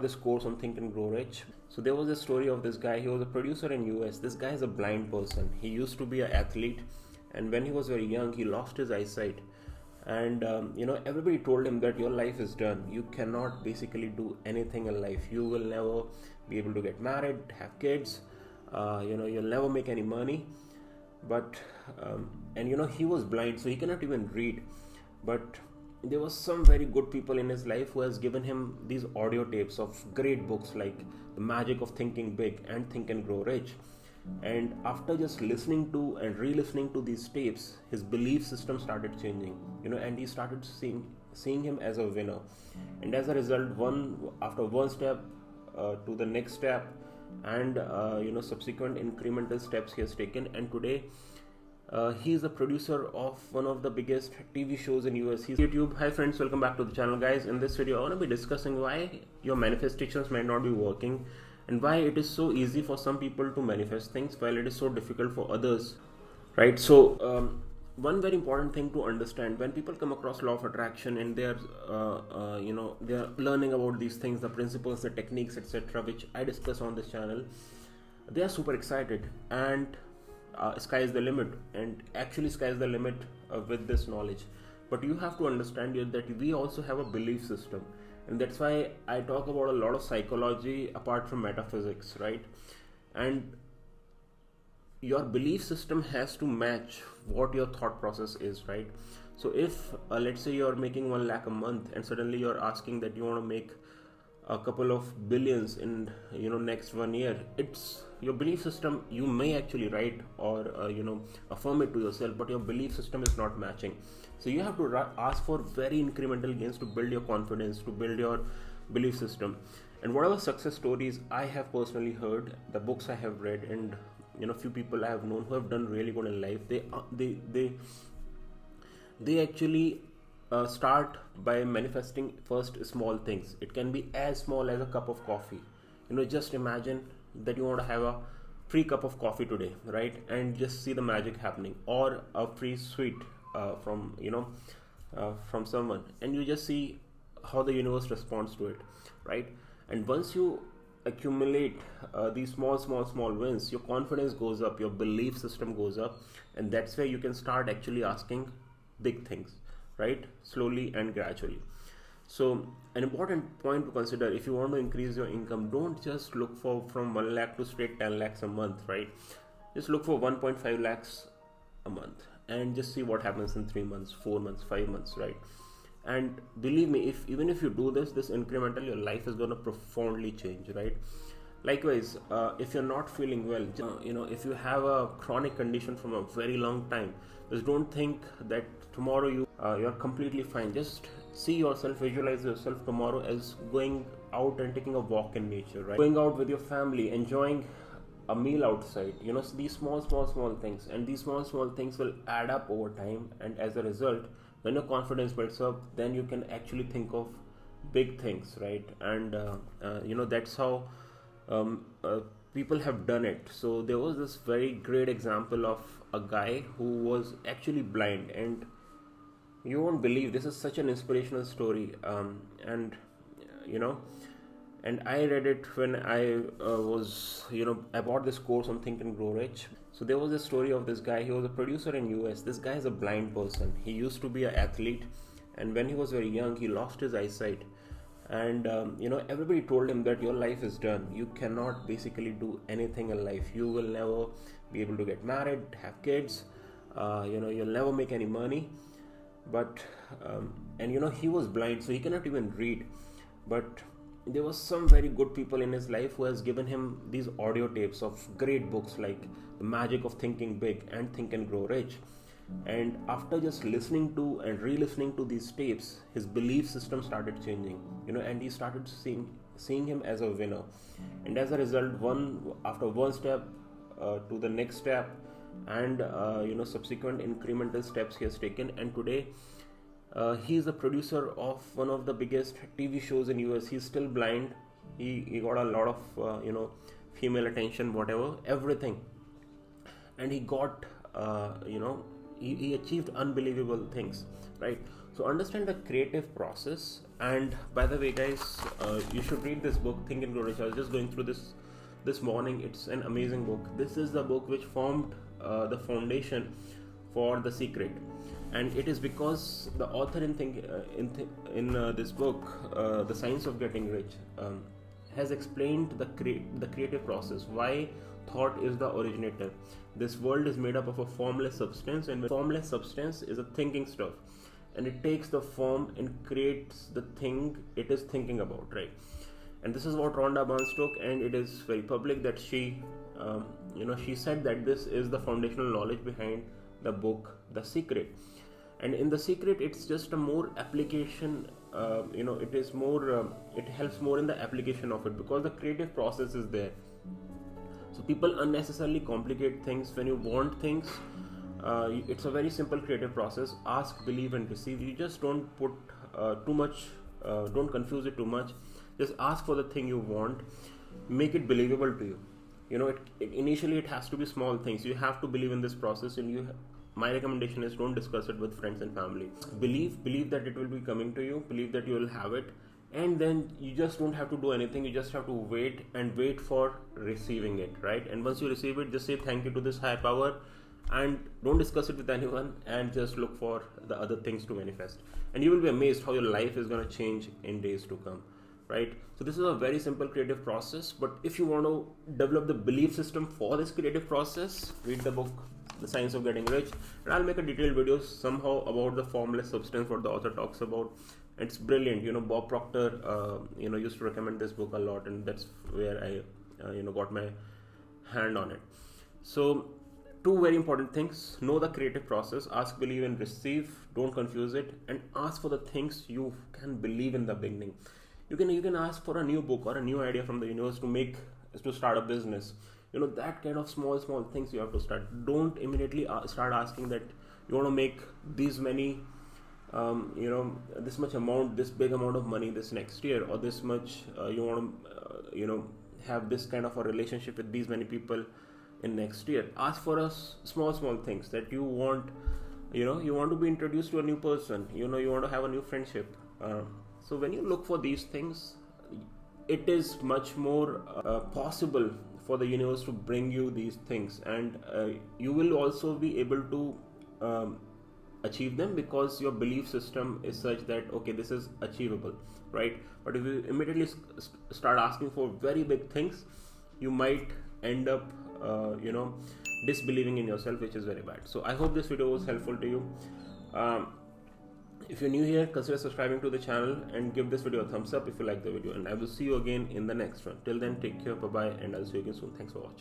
This course on Think and Grow Rich. So there was a story of this guy. He was a producer in US. This guy is a blind person. He used to be an athlete, and when he was very young, he lost his eyesight. And everybody told him that your life is done. You cannot basically do anything in life. You will never be able to get married, have kids. You'll never make any money. But he was blind, so he cannot even read. But there was some very good people in his life who has given him these audio tapes of great books like The Magic of Thinking Big and Think and Grow Rich. And after just listening to and re-listening to these tapes, his belief system started changing, and he started seeing him as a winner. And as a result, one step to the next step, and subsequent incremental steps he has taken. And today he is a producer of one of the biggest TV shows in US. He's YouTube. Hi friends, welcome back to the channel, guys. In this video I want to be discussing why your manifestations might not be working, and why it is so easy for some people to manifest things while it is so difficult for others, right? So one very important thing to understand: when people come across law of attraction and they're learning about these things, the principles, the techniques, etc., which I discuss on this channel, they are super excited, and sky is the limit. And actually sky is the limit with this knowledge. But you have to understand that we also have a belief system, and that's why I talk about a lot of psychology apart from metaphysics, right? And your belief system has to match what your thought process is, right? So if let's say you're making 1 lakh a month, and suddenly you're asking that you want to make a couple of billions in next 1 year, it's your belief system. You may actually write or affirm it to yourself, but your belief system is not matching. So you have to ask for very incremental gains to build your confidence, to build your belief system. And whatever success stories I have personally heard, the books I have read, and few people I have known who have done really good in life, they actually start by manifesting first small things. It can be as small as a cup of coffee. Just imagine that you want to have a free cup of coffee today, right? And just see the magic happening, or a free sweet from someone, and you just see how the universe responds to it, right? And once you accumulate these small wins, your confidence goes up, your belief system goes up, and that's where you can start actually asking big things, right? Slowly and gradually. So an important point to consider: if you want to increase your income, don't just look for from 1 lakh to straight 10 lakhs a month, right? Just look for 1.5 lakhs a month and just see what happens in 3 months, 4 months, 5 months, right? And believe me, even if you do this incremental, your life is going to profoundly change, right? Likewise, if you're not feeling well, if you have a chronic condition from a very long time, just don't think that tomorrow you're completely fine. Just see yourself, visualize yourself tomorrow as going out and taking a walk in nature, right? Going out with your family, enjoying a meal outside. These small things, and these small things will add up over time. And as a result, when your confidence builds up, then you can actually think of big things, right? And that's how people have done it. So there was this very great example of a guy who was actually blind, and you won't believe, this is such an inspirational story. And I read it when I I bought this course on Think and Grow Rich. So there was a story of this guy. He was a producer in US. This guy is a blind person. He used to be an athlete, and when he was very young, he lost his eyesight. And everybody told him that your life is done. You cannot basically do anything in life. You will never be able to get married, have kids. You'll never make any money. But he was blind, so he cannot even read. But there was some very good people in his life who has given him these audio tapes of great books like The Magic of Thinking Big and Think and Grow Rich. And after just listening to and re-listening to these tapes, his belief system started changing, and he started seeing him as a winner. And as a result, one step to the next step, and subsequent incremental steps he has taken. And today he is a producer of one of the biggest TV shows in US. He's still blind. He got a lot of female attention, whatever, everything, and he got he achieved unbelievable things, right? So understand the creative process And by the way, guys, you should read this book, Think and Grow Rich. I was just going through this morning. It's an amazing book. This is the book which formed the foundation for The Secret, and it is because the author in this book, The Science of Getting Rich, has explained the creative process, why thought is the originator. This world is made up of a formless substance, and formless substance is a thinking stuff, and it takes the form and creates the thing it is thinking about, right? And this is what Rhonda Barnes took, and it is very public that she said that this is the foundational knowledge behind the book The Secret. And in The Secret, it's just a more application, it is more, it helps more in the application of it, because the creative process is there. So people unnecessarily complicate things. When you want things, it's a very simple creative process. Ask, believe, and receive. You just don't put too much, don't confuse it too much. Just ask for the thing you want, make it believable to you. Initially it has to be small things. You have to believe in this process, and my recommendation is don't discuss it with friends and family. Believe that it will be coming to you, believe that you will have it, and then you just don't have to do anything. You just have to wait for receiving it, right? And once you receive it, just say thank you to this higher power, and don't discuss it with anyone, and just look for the other things to manifest, and you will be amazed how your life is going to change in days to come, right? So this is a very simple creative process, but if you want to develop the belief system for this creative process, read the book The Science of Getting Rich, and I'll make a detailed video somehow about the formless substance, what the author talks about. It's brilliant. Bob Proctor used to recommend this book a lot, and that's where I got my hand on it. So two very important things: know the creative process, ask, believe, and receive. Don't confuse it, and ask for the things you can believe in the beginning. You can ask for a new book or a new idea from the universe to start a business. That kind of small things you have to start. Don't immediately start asking that you want to make these many this much amount, this big amount of money this next year, or this much you want to have this kind of a relationship with these many people in next year. Ask for small things that you want. You want to be introduced to a new person, you want to have a new friendship. So when you look for these things, it is much more possible for the universe to bring you these things, and you will also be able to achieve them, because your belief system is such that okay, this is achievable, right? But if you immediately start asking for very big things, you might end up disbelieving in yourself, which is very bad. So I hope this video was helpful to you. If you're new here, consider subscribing to the channel and give this video a thumbs up if you like the video, and I will see you again in the next one. Till then, take care, bye bye, and I'll see you again soon. Thanks for watching.